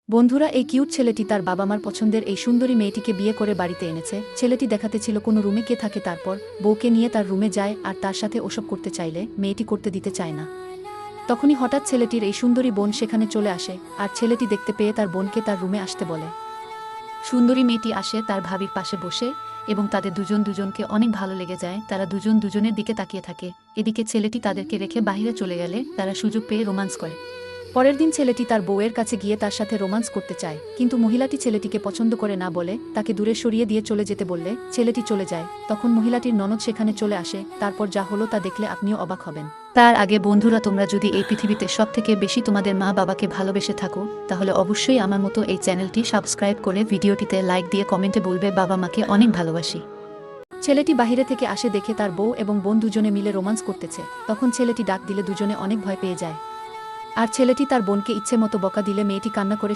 বন্ধুরা, এই কিউট ছেলেটি তার বাবা মার পছন্দের এই সুন্দরী মেয়েটিকে বিয়ে করে বাড়িতে এনেছে। ছেলেটি দেখাতে ছিল কোনো রুমে কে থাকে, তারপর বউকে নিয়ে তার রুমে যায় আর তার সাথে ওসব করতে চাইলে মেয়েটি করতে দিতে চায় না। তখনই হঠাৎ ছেলেটির এই সুন্দরী বোন সেখানে চলে আসে আর ছেলেটি দেখতে পেয়ে তার বোনকে তার রুমে আসতে বলে। সুন্দরী মেয়েটি আসে তার ভাবির পাশে বসে এবং তাদের দুজনকে অনেক ভালো লেগে যায়। তারা দুজনের দিকে তাকিয়ে থাকে। এদিকে ছেলেটি তাদেরকে রেখে বাইরে চলে গেলে তারা সুযোগ পেয়ে রোমান্স করে। পরের দিন ছেলেটি তার বউয়ের কাছে গিয়ে তার সাথে রোমান্স করতে চায়, কিন্তু মহিলাটি ছেলেটিকে পছন্দ করে না বলে তাকে দূরে সরিয়ে দিয়ে চলে যেতে বললে ছেলেটি চলে যায়। তখন মহিলাটির ননদ সেখানে চলে আসে। তারপর যা হলো তা দেখলে আপনিও অবাক হবেন। তার আগে বন্ধুরা, তোমরা যদি এই পৃথিবীতে সবথেকে বেশি তোমাদের মা বাবাকে ভালোবেসে থাকো, তাহলে অবশ্যই আমার মতো এই চ্যানেলটি সাবস্ক্রাইব করে ভিডিওটিতে লাইক দিয়ে কমেন্টে বলবে বাবা মাকে অনেক ভালোবাসি। ছেলেটি বাহিরে থেকে আসে, দেখে তার বউ এবং বোন দুজনে মিলে রোমান্স করতেছে। তখন ছেলেটি ডাক দিলে দুজনে অনেক ভয় পেয়ে যায়। আর ছেলেটি তার বোনকে ইচ্ছে মতো বকা দিলে মেয়েটি কান্না করে